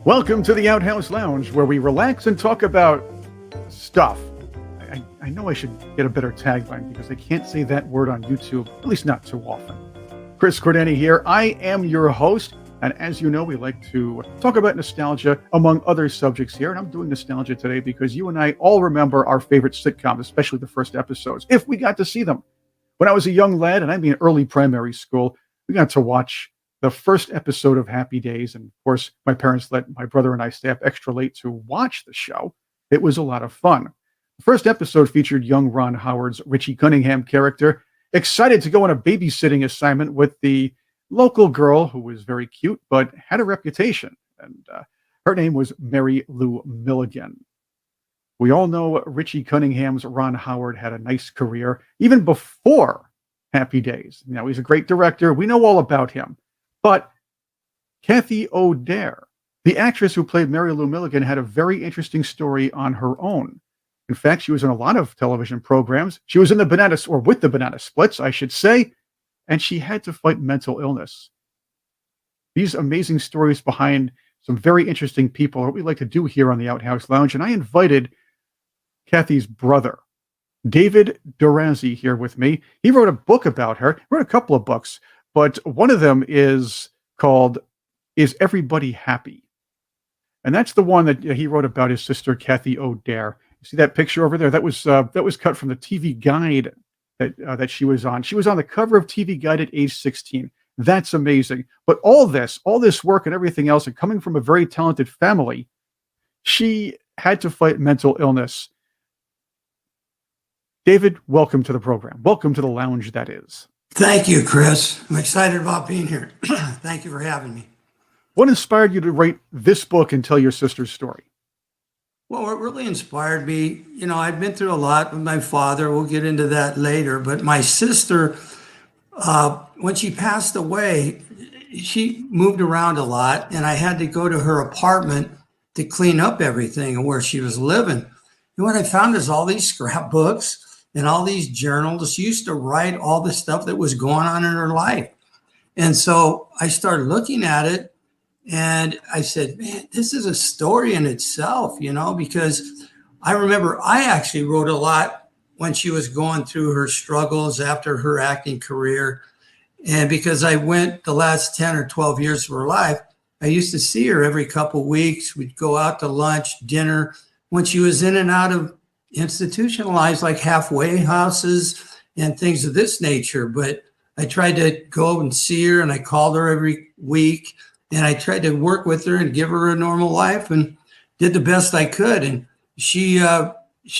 Welcome to the Outhouse Lounge, where we relax and talk about stuff. I know I should get a better tagline because I can't say that word on YouTube, at least not too often. Chris Cordani here. I am your host, and as you know, we like to talk about nostalgia among other subjects here, and I'm doing nostalgia today because you and I all remember our favorite sitcoms, especially the first episodes, if we got to see them. When I was a young lad, and I mean early primary school, we got to watch the first episode of Happy Days. And of course, my parents let my brother and I stay up extra late to watch the show. It was a lot of fun. The first episode featured young Ron Howard's Richie Cunningham character, excited to go on a babysitting assignment with the local girl who was very cute, but had a reputation. And her name was Mary Lou Milligan. We all know Richie Cunningham's Ron Howard had a nice career, even before Happy Days. You know, he's a great director. We know all about him. But Kathy O'Dare, the actress who played Mary Lou Milligan, had a very interesting story on her own. In fact, she was in a lot of television programs. She was in with the Banana Splits, I should say, and she had to fight mental illness. These amazing stories behind some very interesting people are what we like to do here on the Outhouse Lounge, and I invited Kathy's brother, David Durazzi, here with me. He wrote a book about her. He wrote a couple of books, but one of them is called Is Everybody Happy? And that's the one that he wrote about his sister, Kathy O'Dare. You see that picture over there? That was cut from the TV Guide that she was on. She was on the cover of TV Guide at age 16. That's amazing. But all this work and everything else, and coming from a very talented family, she had to fight mental illness. David, welcome to the program. Welcome to the lounge, that is. Thank you, Chris. I'm excited about being here. Thank you for having me. What inspired you to write this book and tell your sister's story? Well, what really inspired me, I've been through a lot with my father. We'll get into that later. But my sister, when she passed away, she moved around a lot, and I had to go to her apartment to clean up everything and where she was living. And what I found is all these scrapbooks and all these journals. She used to write all the stuff that was going on in her life. And so I started looking at it, and I said, man, this is a story in itself, because I remember I actually wrote a lot when she was going through her struggles after her acting career. And because I went the last 10 or 12 years of her life, I used to see her every couple of weeks. We'd go out to lunch, dinner, when she was in and out of institutionalized, like halfway houses and things of this nature. But I tried to go and see her, and I called her every week, and I tried to work with her and give her a normal life, and did the best I could. And she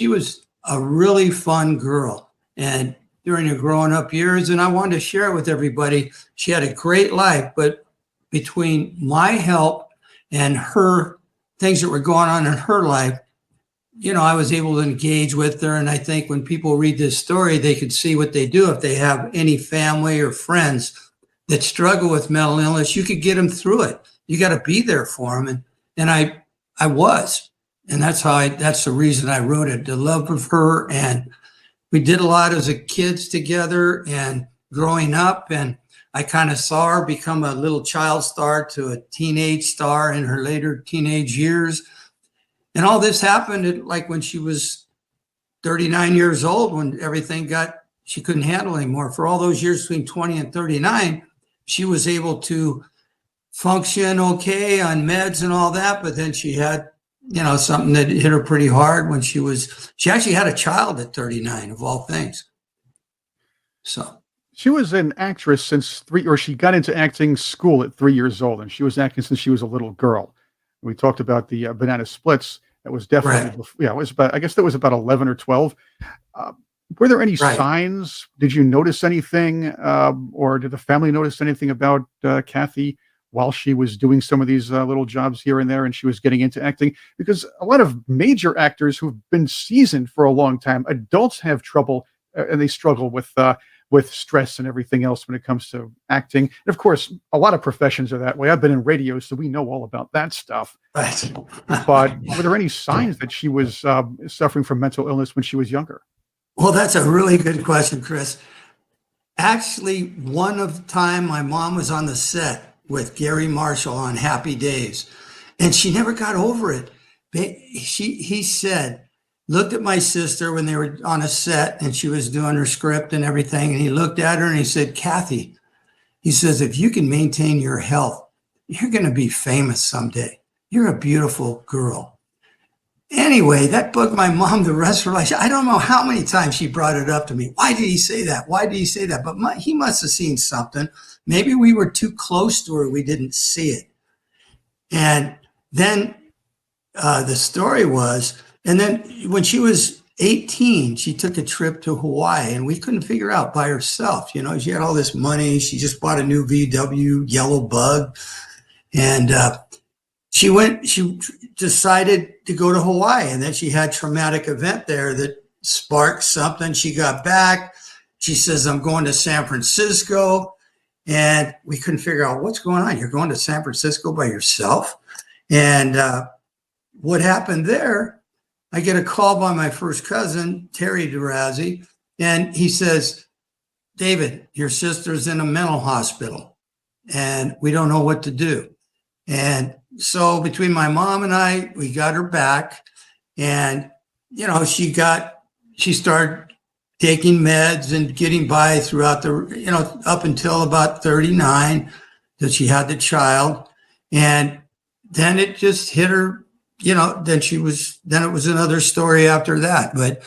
was a really fun girl, and during her growing up years, and I wanted to share it with everybody. She had a great life, but between my help and her things that were going on in her life, I was able to engage with her. And I think when people read this story, they could see what they do. If they have any family or friends that struggle with mental illness, you could get them through it. You got to be there for them. And I was, and that's the reason I wrote it, the love of her. And we did a lot as a kids together and growing up. And I kind of saw her become a little child star to a teenage star in her later teenage years. And all this happened like when she was 39 years old, when she couldn't handle anymore. For all those years between 20 and 39, she was able to function okay on meds and all that. But then she had, something that hit her pretty hard when she actually had a child at 39 of all things. So she was an actress she got into acting school at 3 years old, and she was acting since she was a little girl. We talked about the Banana Splits. That was definitely, right. It was I guess that was about 11 or 12. Were there any signs? Did you notice anything, or did the family notice anything about Kathy while she was doing some of these little jobs here and there, and she was getting into acting? Because a lot of major actors who've been seasoned for a long time, adults have trouble, and they struggle with stress and everything else when it comes to acting. And of course, a lot of professions are that way. I've been in radio, so we know all about that stuff. Right. But were there any signs that she was suffering from mental illness when she was younger? Well, that's a really good question, Chris. Actually, one of the time my mom was on the set with Garry Marshall on Happy Days. And she never got over it. He said, looked at my sister when they were on a set and she was doing her script and everything. And he looked at her and he said, Kathy, he says, if you can maintain your health, you're going to be famous someday. You're a beautiful girl. Anyway, that bugged my mom the rest of her life. I don't know how many times she brought it up to me. Why did he say that? Why did he say that? But he must have seen something. Maybe we were too close to her. We didn't see it. And then the story was, and then when she was 18, she took a trip to Hawaii, and we couldn't figure out by herself. You know, she had all this money. She just bought a new VW yellow bug. And she decided to go to Hawaii. And then she had a traumatic event there that sparked something. She got back. She says, I'm going to San Francisco. And we couldn't figure out what's going on. You're going to San Francisco by yourself? And what happened there, I get a call by my first cousin, Terry DeRazzi, and he says, David, your sister's in a mental hospital and we don't know what to do. And so between my mom and I, we got her back, and, you know, she started taking meds and getting by throughout up until about 39 that she had the child. And then it just hit her, then it was another story after that. But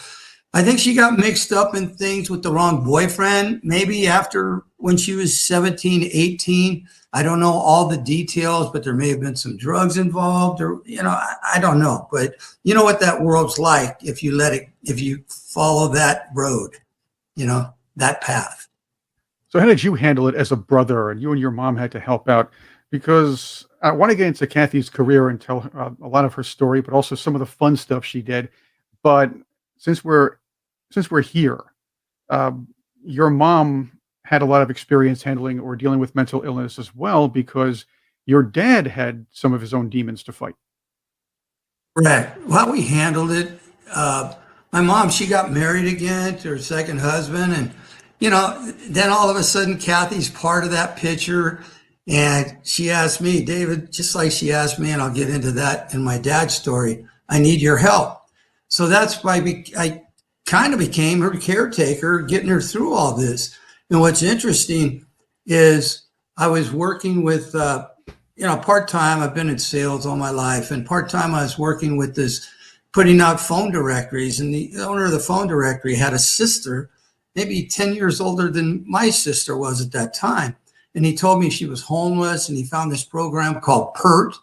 I think she got mixed up in things with the wrong boyfriend, maybe after when she was 17, 18. I don't know all the details, but there may have been some drugs involved, or, I don't know. But you know what that world's like if you follow that road, that path. So how did you handle it as a brother, and you and your mom had to help out? Because I want to get into Kathy's career and tell a lot of her story, but also some of the fun stuff she did. But since we're here, your mom had a lot of experience handling or dealing with mental illness as well, because your dad had some of his own demons to fight. Right. Well, we handled it. My mom, she got married again to her second husband. And, then all of a sudden, Kathy's part of that picture. And she asked me, David, just like she asked me, and I'll get into that in my dad's story, I need your help. So that's why I kind of became her caretaker, getting her through all this. And what's interesting is I was working with, part-time. I've been in sales all my life. And part-time, I was working with this, putting out phone directories. And the owner of the phone directory had a sister, maybe 10 years older than my sister was at that time. And he told me she was homeless, and he found this program called PERT.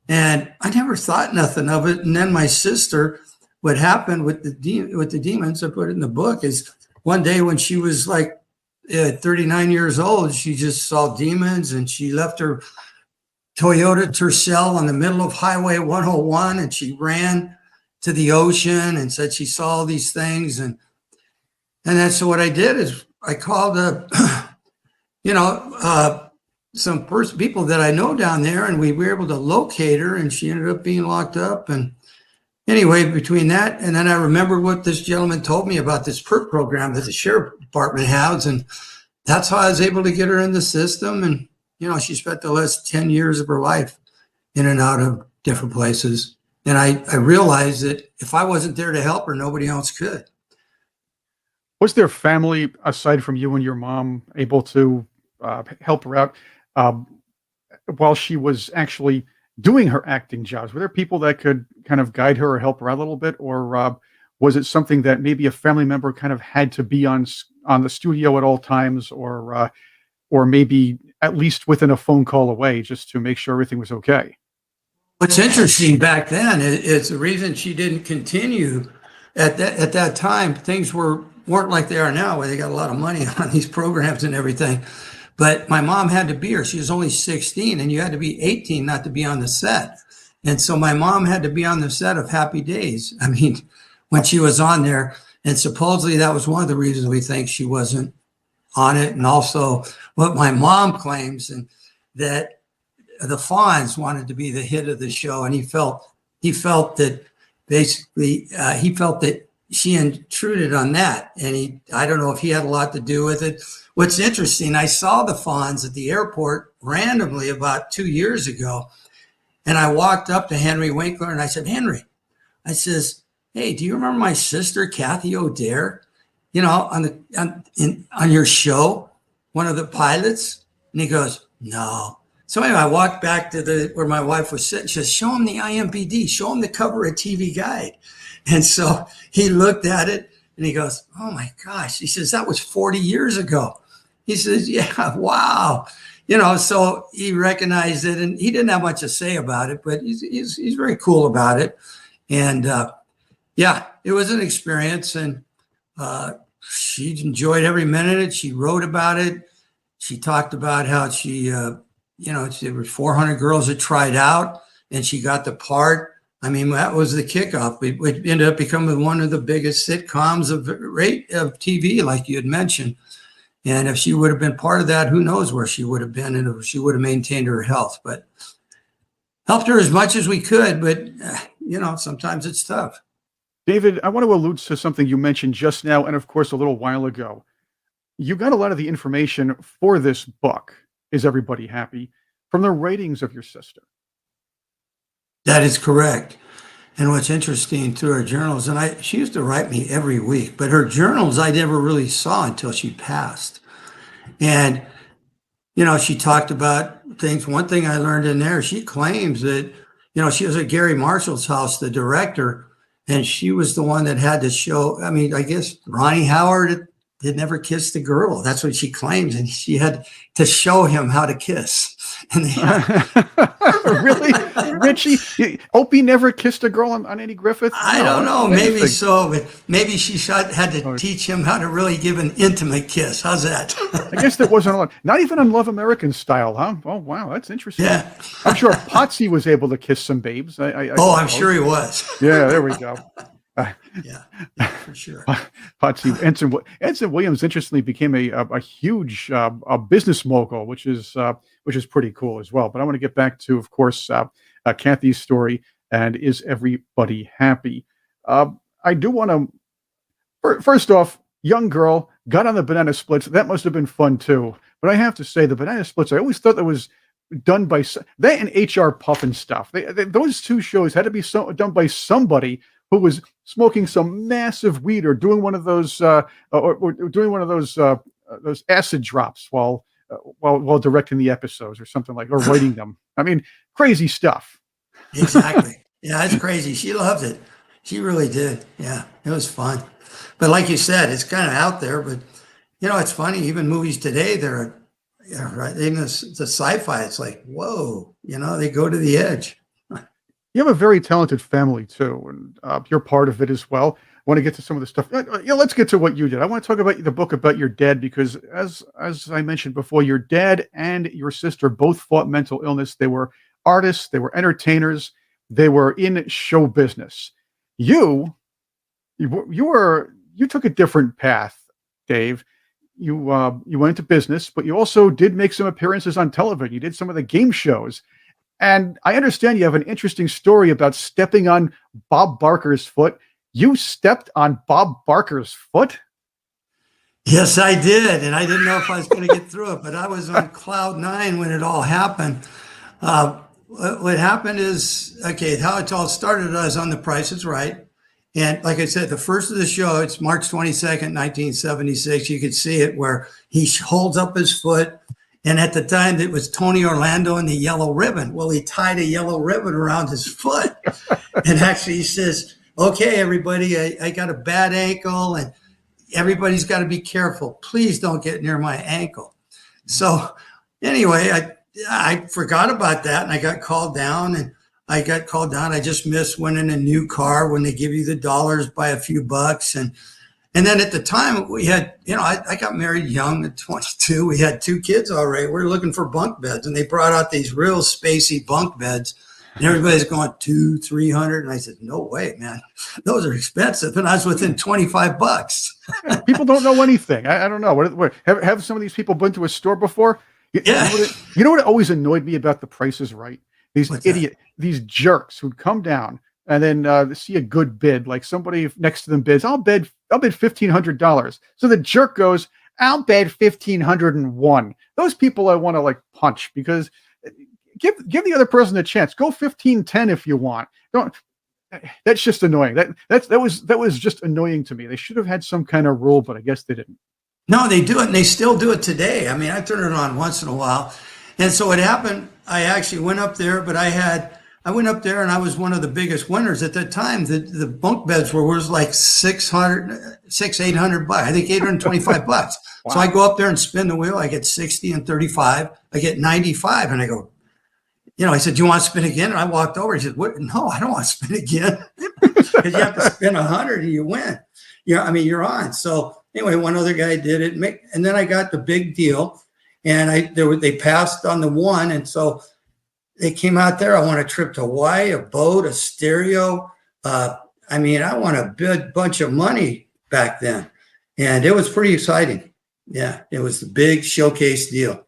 And I never thought nothing of it. And then my sister, what happened with the demons, I put it in the book, is one day when she was like 39 years old, she just saw demons, and she left her Toyota Tercel in the middle of Highway 101, and she ran to the ocean and said she saw all these things. And that's what I did is I called some people that I know down there, and we were able to locate her, and she ended up being locked up. And anyway, between that, and then I remembered what this gentleman told me about this PERT program that the sheriff department has. And that's how I was able to get her in the system. And, she spent the last 10 years of her life in and out of different places. And I realized that if I wasn't there to help her, nobody else could. Was there family, aside from you and your mom, able to help her out while she was actually doing her acting jobs? Were there people that could kind of guide her or help her out a little bit? Or was it something that maybe a family member kind of had to be on the studio at all times, or maybe at least within a phone call away, just to make sure everything was okay? What's interesting back then is the reason she didn't continue at that time. Things weren't like they are now, where they got a lot of money on these programs and everything. But my mom had to be here. She was only 16, and you had to be 18 not to be on the set. And so my mom had to be on the set of Happy Days. I mean, when she was on there, and supposedly that was one of the reasons we think she wasn't on it. And also what my mom claims, and that the Fonz wanted to be the hit of the show. And he felt that basically, he felt that she intruded on that. And I don't know if he had a lot to do with it. What's interesting, I saw the Fonz at the airport randomly about 2 years ago. And I walked up to Henry Winkler and I said, Henry, I says, hey, do you remember my sister, Kathy O'Dare, on your show, one of the pilots? And he goes, no. So anyway, I walked back to where my wife was sitting. She says, show him the IMBD, show him the cover of TV Guide. And so he looked at it and he goes, oh my gosh. He says, that was 40 years ago. He says, yeah, wow. So he recognized it, and he didn't have much to say about it, but he's very cool about it. And it was an experience, and she enjoyed every minute of it. She wrote about it. She talked about how there were 400 girls that tried out, and she got the part. I mean, that was the kickoff. It ended up becoming one of the biggest sitcoms of TV, like you had mentioned. And if she would have been part of that, who knows where she would have been, and if she would have maintained her health. But helped her as much as we could. But, sometimes it's tough. David, I want to allude to something you mentioned just now, and of course, a little while ago. You got a lot of the information for this book, Is Everybody Happy, from the writings of your sister. That is correct. And what's interesting through her journals, and she used to write me every week, but her journals I never really saw until she passed. And, she talked about things. One thing I learned in there, she claims that, she was at Garry Marshall's house, the director, and she was the one that had to show, I guess Ronnie Howard had never kissed a girl. That's what she claims. And she had to show him how to kiss. And really? Richie? Opie never kissed a girl on Andy Griffith? I don't know. Maybe so, but maybe she had to teach him how to really give an intimate kiss. How's that? I guess there wasn't a lot. Not even on Love American style, huh? Oh, wow. That's interesting. Yeah. I'm sure Potsy was able to kiss some babes. I'm sure he was. Yeah, there we go. Yeah, for sure. Potsy, Ensign Williams, interestingly, became a huge a business mogul, which is pretty cool as well. But I want to get back to, of course, Kathy's story and Is Everybody Happy? I do want to, first off, young girl got on the banana splits. That must have been fun too. But I have to say, the banana splits, I always thought that was done by that and HR Puffin stuff. Those two shows had to be done by somebody who was smoking some massive weed or doing one of those or doing one of those acid drops while directing the episodes or something or writing them. I mean, crazy stuff. Exactly. Yeah, it's crazy. She loved it. She really did. Yeah, it was fun. But like you said, it's kind of out there. But it's funny. Even movies today, they're right. Even the sci-fi, it's like, whoa. They go to the edge. You have a very talented family too, and you're part of it as well. I want to get to some of the stuff. Let's get to what you did. I want to talk about the book about your dad because, as I mentioned before, your dad and your sister both fought mental illness. They were artists, they were entertainers, they were in show business. You took a different path, Dave. You went into business, but you also did make some appearances on television. You did some of the game shows. And I understand you have an interesting story about stepping on Bob Barker's foot. You stepped on Bob Barker's foot? Yes, I did. And I didn't know if I was going to get through it, but I was on cloud nine when it all happened. What happened is, how it all started, I was on The Price is Right. And like I said, the first of the show, it's March 22nd, 1976. You could see it where he holds up his foot. And at the time, it was Tony Orlando and the yellow ribbon. Well, he tied a yellow ribbon around his foot. And actually he says, okay, everybody, I got a bad ankle and everybody's got to be careful. Please don't get near my ankle. So anyway, I forgot about that and I got called down. I just missed winning a new car when they give you the dollars by a few bucks. And then at the time we had, I got married young at 22. We had 2 kids already. We were looking for bunk beds and they brought out these real spacey bunk beds and everybody's going $200-$300. And I said, no way, man, those are expensive. And I was within $25. People don't know anything. I don't know. Have some of these people been to a store before? Yeah. You know what always annoyed me about The Price is Right? These jerks who'd come down and then see a good bid, like somebody next to them bids, I'll bid $1,500. So the jerk goes, I'll bid 1,501. Those people I want to punch because give the other person a chance. Go 15-10 if you want. Don't. That's just annoying. That was just annoying to me. They should have had some kind of rule, but I guess they didn't. No, they do it, and they still do it today. I mean, I turn it on once in a while. And so what happened, I actually went up there, but I went up there and I was one of the biggest winners at that time. The bunk beds were worth like $800. I think $825. Wow. So I go up there and spin the wheel. I get 60 and 35. I get 95. And I go, I said, do you want to spin again? And I walked over. He said, what? No, I don't want to spin again. Because you have to spin 100 and you win. You're on. So anyway, one other guy did it. And then I got the big deal. And they passed on the one. And so they came out there. I won a trip to Hawaii, a boat, a stereo. I won a big bunch of money back then. And it was pretty exciting. Yeah, it was the big showcase deal.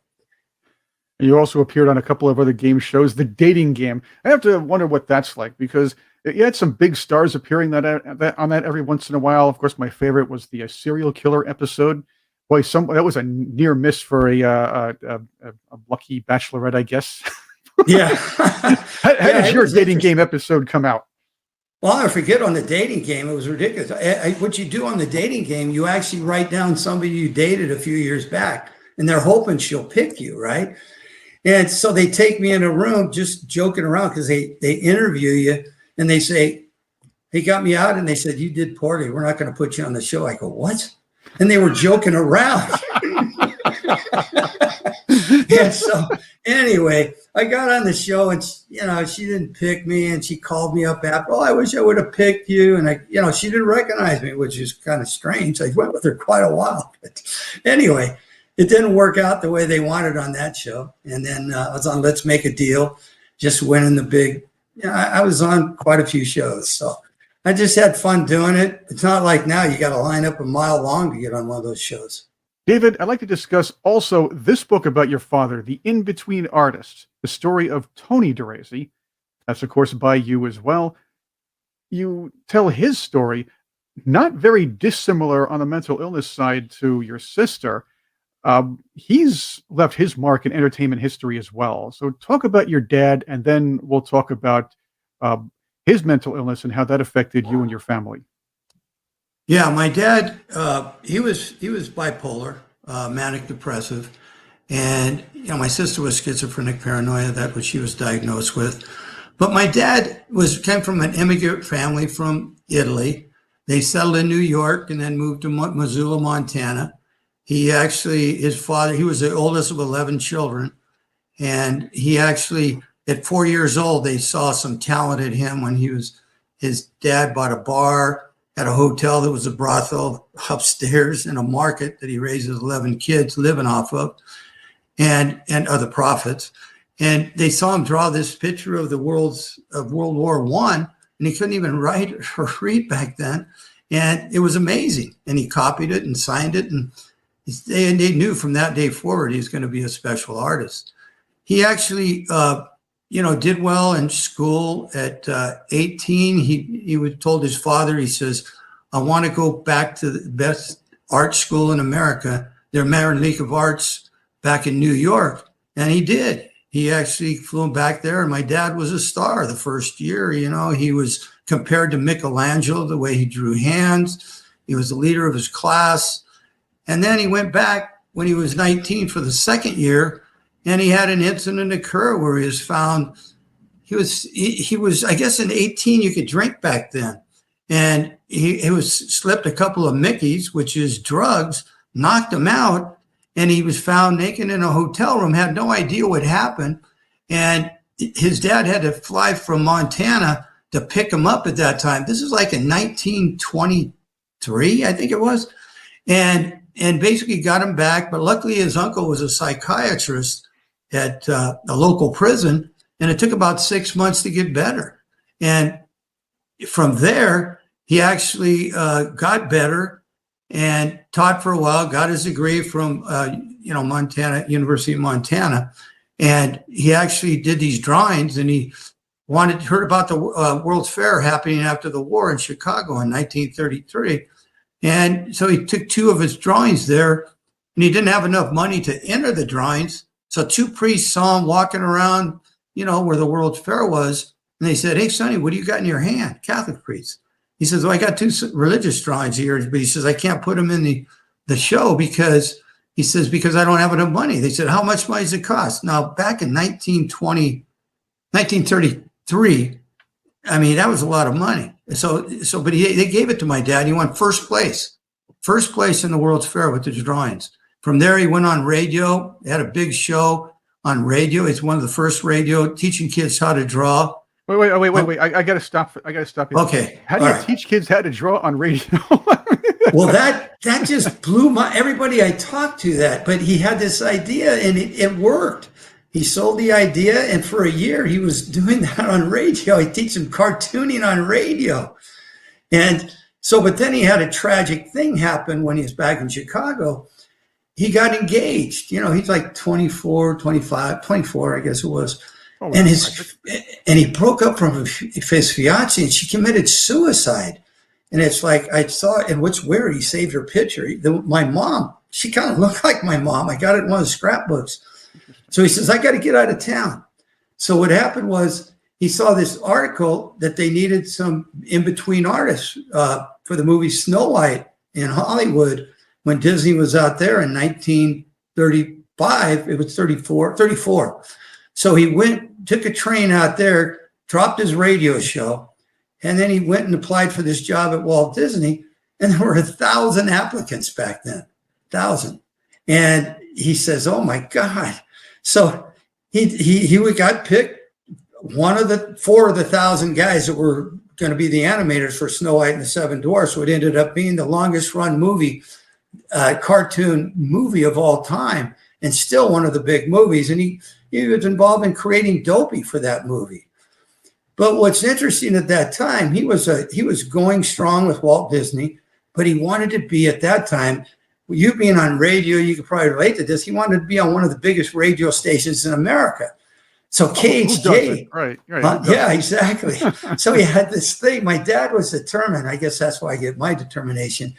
You also appeared on a couple of other game shows. The Dating Game. I have to wonder what that's like, because you had some big stars appearing on that every once in a while. Of course, my favorite was the serial killer episode. Boy, that was a near miss for a lucky bachelorette, I guess. Yeah. How did your Dating Game episode come out? Well, I forget, on the Dating Game, it was ridiculous. What you do on the Dating Game, you actually write down somebody you dated a few years back, and they're hoping she'll pick you, right? And so they take me in a room just joking around, because they interview you, and they say, they got me out and they said, you did poorly. We're not going to put you on the show. I go, what? And they were joking around. And so anyway, I got on the show, and she didn't pick me, and she called me up after, I wish I would have picked you. And she didn't recognize me, which is kind of strange. I went with her quite a while. But anyway, it didn't work out the way they wanted on that show. And then I was on Let's Make a Deal, just winning the big, I was on quite a few shows. So I just had fun doing it. It's not like now you got to line up a mile long to get on one of those shows. David, I'd like to discuss also this book about your father, The In-Between Artist, the story of Tony DeRazy. That's, of course, by you as well. You tell his story, not very dissimilar on the mental illness side to your sister. He's left his mark in entertainment history as well. So talk about your dad, and then we'll talk about his mental illness and how that affected you and your family. Yeah, my dad, he was bipolar, manic depressive, and my sister was schizophrenic paranoia. That's what she was diagnosed with. But my dad came from an immigrant family from Italy. They settled in New York and then moved to Missoula, Montana. His father, he was the oldest of 11 children, and he actually, at 4 years old, they saw some talent in him when his dad bought a bar, had a hotel that was a brothel upstairs, in a market that he raises 11 kids living off of, and other profits. And they saw him draw this picture of World War I, and he couldn't even write or read back then. And it was amazing. And he copied it and signed it. And they knew from that day forward he was going to be a special artist. He actually, did well in school. At 18, he told his father, he says, I want to go back to the best art school in America, the American League of Arts back in New York. And he did. He actually flew back there, and my dad was a star the first year. He was compared to Michelangelo, the way he drew hands. He was the leader of his class. And then he went back when he was 19 for the second year, and he had an incident occur where he was found. He was, I guess in 18 you could drink back then. And he was slipped a couple of Mickeys, which is drugs, knocked him out. And he was found naked in a hotel room, had no idea what happened. And his dad had to fly from Montana to pick him up at that time. This is like in 1923, I think it was. And basically got him back. But luckily his uncle was a psychiatrist at a local prison. And it took about 6 months to get better. And from there, he actually got better and taught for a while, got his degree from, Montana, University of Montana. And he actually did these drawings, and he heard about the World's Fair happening after the war in Chicago in 1933. And so he took 2 of his drawings there, and he didn't have enough money to enter the drawings. So 2 priests saw him walking around where the World's Fair was. And they said, "Hey, Sonny, what do you got in your hand?" Catholic priest. He says, "Well, I got 2 religious drawings here," but he says, "I can't put them in the show because," he says, "because I don't have enough money." They said, "How much money does it cost?" Now, back in 1933, I mean, that was a lot of money. But they gave it to my dad. He won first place in the World's Fair with his drawings. From there, he went on radio, had a big show on radio. It's one of the first radio teaching kids how to draw. Wait. I got to stop. I got to stop you. Okay. How do you teach kids how to draw on radio? Well, that just blew everybody I talked to that, but he had this idea and it worked. He sold the idea, and for a year he was doing that on radio. He teach them cartooning on radio. And so, but then he had a tragic thing happen when he was back in Chicago. He got engaged. He's like 24, I guess it was. Oh, and he broke up from his fiance, and she committed suicide. And it's like, I saw it, and what's weird, he saved her picture. My mom, she kind of looked like my mom. I got it in one of the scrapbooks. So he says, "I got to get out of town." So what happened was he saw this article that they needed some in-between artists for the movie Snow White in Hollywood when Disney was out there in 1935. It was 34. So he took a train out there, dropped his radio show, and then he went and applied for this job at Walt Disney. And there were 1,000 applicants back then, 1,000. And he says, "Oh my God." So he got picked, one of the 4 of the 1,000 guys that were going to be the animators for Snow White and the Seven Dwarfs. So it ended up being the longest run cartoon movie of all time, and still one of the big movies. And he was involved in creating Dopey for that movie. But what's interesting at that time, he was going strong with Walt Disney, but he wanted to be at that time, you being on radio, you could probably relate to this. He wanted to be on one of the biggest radio stations in America. So KHJ, right. Yeah, exactly. So he had this thing. My dad was determined. I guess that's why I get my determination.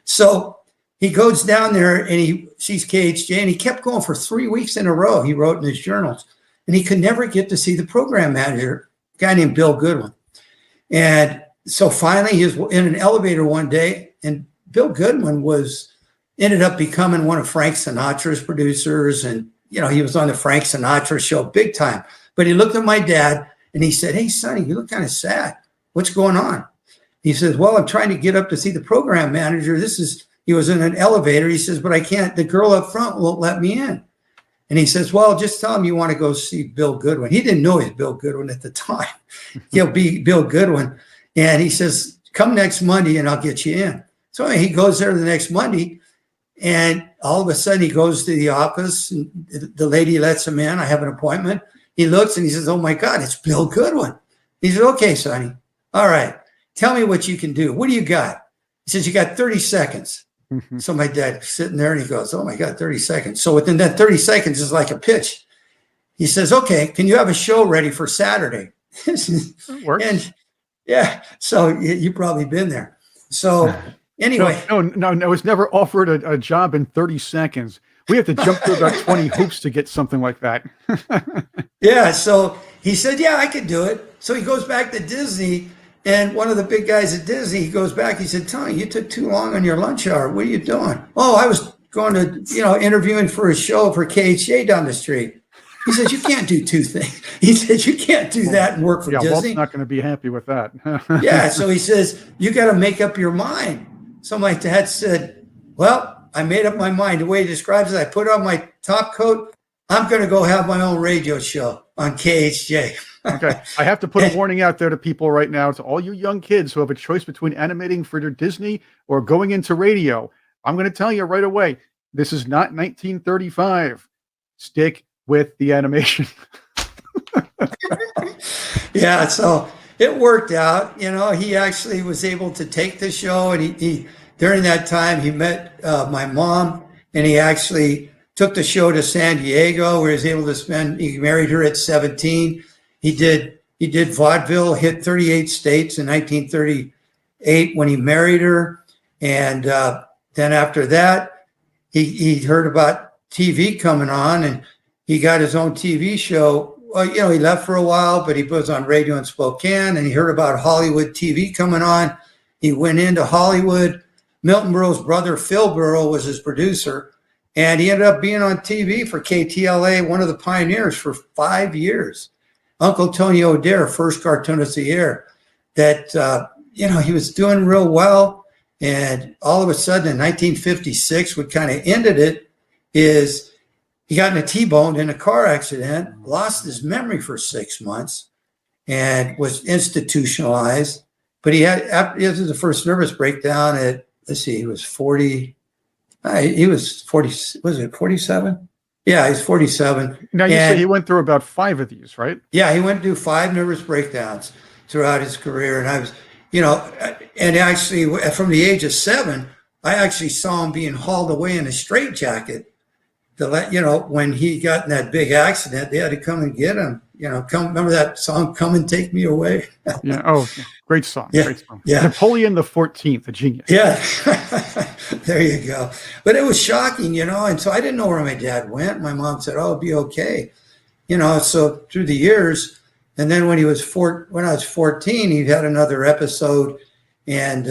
So he goes down there and he sees KHJ, and he kept going for 3 weeks in a row. He wrote in his journals, and he could never get to see the program manager, a guy named Bill Goodwin. And so finally, he was in an elevator one day, and Bill Goodwin ended up becoming one of Frank Sinatra's producers. And, he was on the Frank Sinatra show big time. But he looked at my dad and he said, "Hey, Sonny, you look kind of sad. What's going on?" He says, "Well, I'm trying to get up to see the program manager. He was in an elevator." He says, "But I can't, the girl up front won't let me in." And he says, "Well, just tell him you want to go see Bill Goodwin." He didn't know he was Bill Goodwin at the time. He'll be Bill Goodwin. And he says, "Come next Monday and I'll get you in." So he goes there the next Monday, and all of a sudden he goes to the office, and the lady lets him in. "I have an appointment." He looks and he says, "Oh my God, it's Bill Goodwin." He said, "Okay, Sonny. All right. Tell me what you can do. What do you got?" He says, "You got 30 seconds. So my dad's sitting there and he goes, "Oh my God, 30 seconds. So within that 30 seconds is like a pitch. He says, "Okay, can you have a show ready for Saturday?" That works. And yeah, so you've probably been there. So anyway. No, I was never offered a job in 30 seconds. We have to jump through about 20 hoops to get something like that. Yeah, so he said, "Yeah, I could do it." So he goes back to Disney, and one of the big guys at Disney, he goes back, he said, "Tony, you took too long on your lunch hour. What are you doing?" "Oh, I was going to, interviewing for a show for KHJ down the street." He says, "You can't do 2 things." He said, "You can't do that and work for Disney." Walt's not going to be happy with that. Yeah, so he says, "You got to make up your mind." So my dad said, "Well, I made up my mind." The way he describes it, I put on my top coat. I'm going to go have my own radio show on KHJ. Okay. I have to put a warning out there to people right now, to all you young kids who have a choice between animating for their Disney or going into radio. I'm going to tell you right away, this is not 1935. Stick with the animation. Yeah, so it worked out. He actually was able to take the show, and he during that time he met my mom, and he actually took the show to San Diego, where he was able to he married her at 17. He did vaudeville, hit 38 states in 1938 when he married her. And then after that, he heard about TV coming on, and he got his own TV show he left for a while, but he was on radio in Spokane, and he heard about Hollywood TV coming on. He went into Hollywood. Milton Berle's brother, Phil Berle, was his producer, and he ended up being on TV for KTLA, one of the pioneers, for 5 years. Uncle Tony O'Dare, first cartoonist of the year, that, he was doing real well. And all of a sudden in 1956, what kind of ended it is he got in a T-boned in a car accident, lost his memory for 6 months, and was institutionalized. But he had the first nervous breakdown at, let's see, he was 40. He was 40. Was it 47? Yeah, he's 47. Now, you say he went through about 5 of these, right? Yeah, he went through 5 nervous breakdowns throughout his career. And I was, and actually from the age of 7, I actually saw him being hauled away in a straitjacket to let, when he got in that big accident, they had to come and get him. Remember that song, Come and Take Me Away? Yeah. Oh, great song. Yeah. Great song. Yeah. Napoleon the 14th, a genius. Yeah. There you go. But it was shocking, and so I didn't know where my dad went. My mom said, "Oh, it'll be okay." So through the years, and then when I was 14, he had another episode, and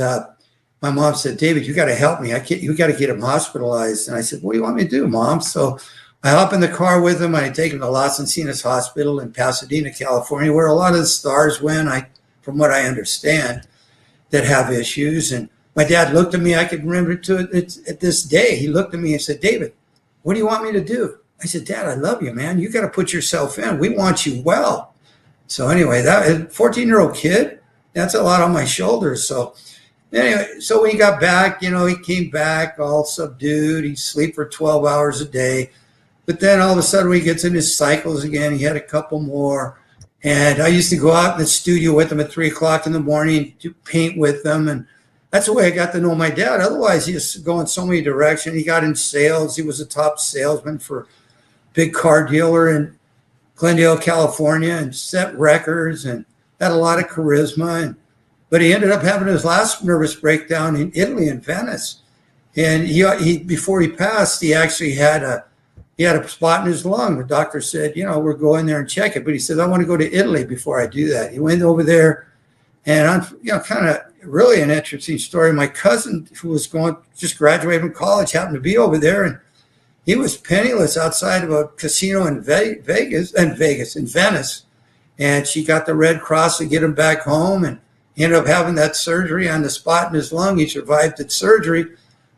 my mom said, "David, you got to help me. You got to get him hospitalized." And I said, "What do you want me to do, Mom?" So I hop in the car with him. I take him to Las Encinas Hospital in Pasadena, California, where a lot of the stars went, from what I understand, that have issues. And my dad looked at me. I could remember it at this day. He looked at me and said, "David, what do you want me to do?" I said, "Dad, I love you, man. You got to put yourself in. We want you well." So anyway, that 14-year-old kid, that's a lot on my shoulders. So anyway, so when he got back, he came back all subdued. He'd sleep for 12 hours a day. But then all of a sudden when he gets in his cycles again, he had a couple more. And I used to go out in the studio with him at 3 o'clock in the morning to paint with them. And that's the way I got to know my dad. Otherwise, he used to go in so many directions. He got in sales. He was a top salesman for a big car dealer in Glendale, California, and set records and had a lot of charisma. But he ended up having his last nervous breakdown in Italy, in Venice. And he before he passed, he actually had a spot in his lung. The doctor said, we're going there and check it. But he said, "I want to go to Italy before I do that." He went over there, and kind of really an interesting story. My cousin, who was just graduated from college, happened to be over there, and he was penniless outside of a casino in Venice. And she got the Red Cross to get him back home, and he ended up having that surgery on the spot in his lung. He survived the surgery.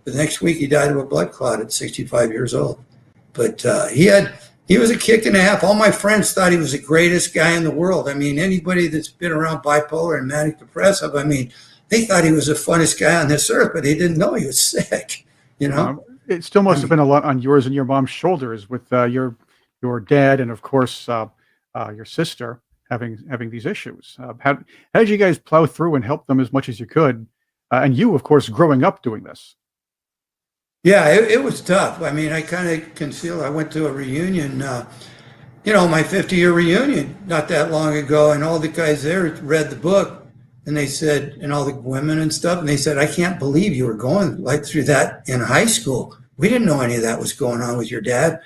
The next week, he died of a blood clot at 65 years old. But he was a kick and a half. All my friends thought he was the greatest guy in the world. I mean, anybody that's been around bipolar and manic depressive, they thought he was the funnest guy on this earth, but they didn't know he was sick, It still must have been a lot on yours and your mom's shoulders with your dad and, of course, your sister having these issues. How did you guys plow through and help them as much as you could? And you, of course, growing up doing this. Yeah, it was tough. I kind of concealed. I went to a reunion, my 50-year reunion not that long ago, and all the guys there read the book, and they said, and all the women and stuff, and they said, "I can't believe you were going through that in high school. We didn't know any of that was going on with your dad."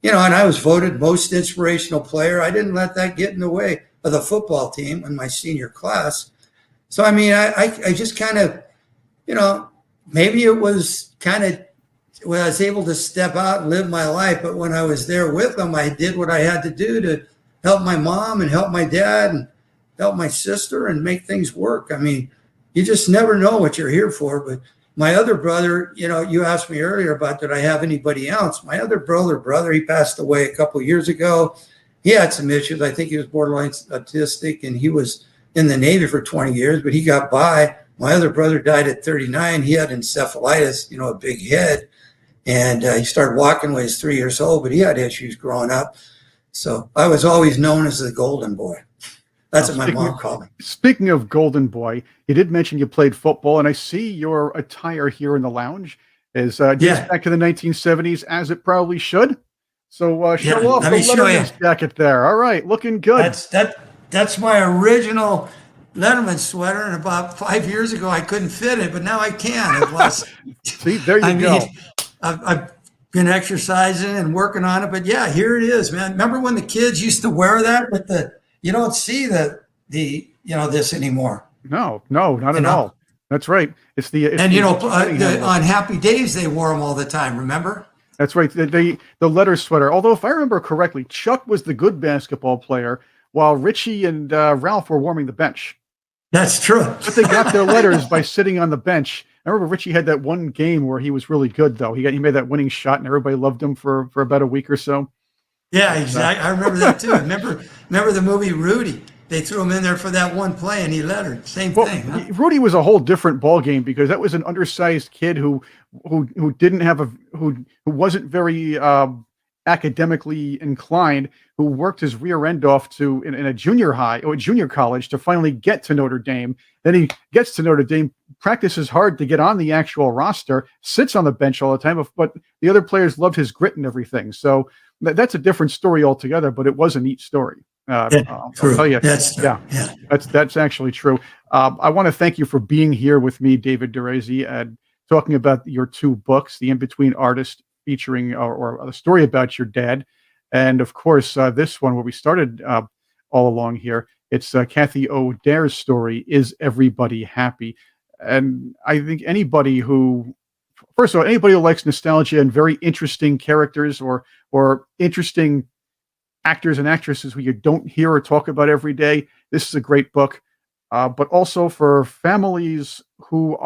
And I was voted most inspirational player. I didn't let that get in the way of the football team in my senior class. So, I just kind of, maybe it was kind of, when I was able to step out and live my life, but when I was there with them, I did what I had to do to help my mom and help my dad and help my sister and make things work. You just never know what you're here for. But my other brother, you asked me earlier about did I have anybody else? My other brother, he passed away a couple of years ago. He had some issues. I think he was borderline autistic, and he was in the Navy for 20 years, but he got by. My other brother died at 39. He had encephalitis, a big head. And he started walking when he was 3 years old, but he had issues growing up. So I was always known as the golden boy. That's what my mom called me. Speaking of golden boy, you did mention you played football, and I see your attire here in the lounge is dates back to the 1970s, as it probably should. So show off the Letterman's jacket there. All right, looking good. That's my original Letterman sweater, and about 5 years ago I couldn't fit it, but now I can. See, there you go. I've been exercising and working on it. But yeah, here it is, man. Remember when the kids used to wear that with you don't see this anymore. No, not at all. That's right. It's on happy days, they wore them all the time. Remember? That's right. The letter sweater. Although, if I remember correctly, Chuck was the good basketball player, while Richie and Ralph were warming the bench. That's true. But they got their letters by sitting on the bench. I remember Richie had that one game where he was really good, though. He made that winning shot, and everybody loved him for about a week or so. Yeah, exactly. I remember that too. Remember the movie Rudy? They threw him in there for that one play, and he lettered. Same thing. Huh? Rudy was a whole different ball game because that was an undersized kid who didn't have who wasn't very academically inclined, who worked his rear end off in a junior college to finally get to Notre Dame. Then he gets to Notre Dame, practices hard to get on the actual roster, sits on the bench all the time, but the other players loved his grit and everything. So that's a different story altogether, but it was a neat story. I'll tell you. That's actually true. I want to thank you for being here with me, David DeRazy, and talking about your two books, The In-Between Artist, featuring or a story about your dad, and of course this one where we started all along here. It's Kathy O'Dare's story, Is Everybody Happy? And I think anybody who likes nostalgia and very interesting characters or interesting actors and actresses who you don't hear or talk about every day, this is a great book. But also for families who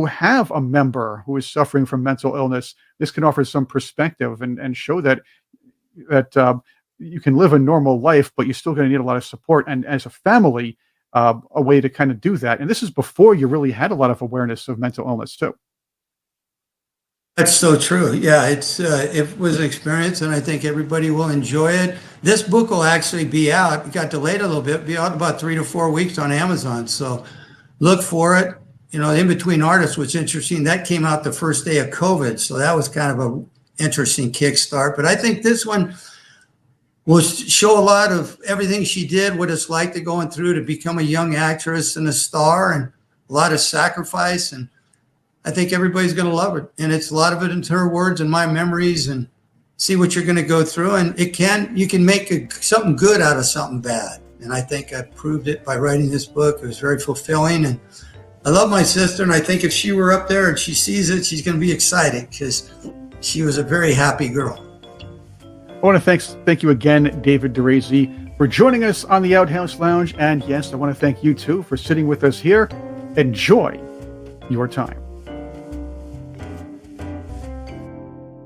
have a member who is suffering from mental illness, this can offer some perspective and show that you can live a normal life, but you're still going to need a lot of support. And as a family, a way to kind of do that. And this is before you really had a lot of awareness of mental illness too. That's so true. Yeah, it was an experience, and I think everybody will enjoy it. This book will actually be out. It got delayed a little bit. Be out in about 3 to 4 weeks on Amazon. So look for it. In Between Artists was interesting. That came out the first day of COVID, so that was kind of an interesting kickstart. But I think this one will show a lot of everything she did, what it's like to going through to become a young actress and a star, and a lot of sacrifice. And I think everybody's going to love it. And it's a lot of it into her words and my memories, and see what you're going to go through. And you can make something good out of something bad. And I think I proved it by writing this book. It was very fulfilling. And I love my sister. And I think if she were up there and she sees it, she's going to be excited because she was a very happy girl. I want to thank you again, David DeRazy, for joining us on the Outhouse Lounge. And yes, I want to thank you too for sitting with us here. Enjoy your time.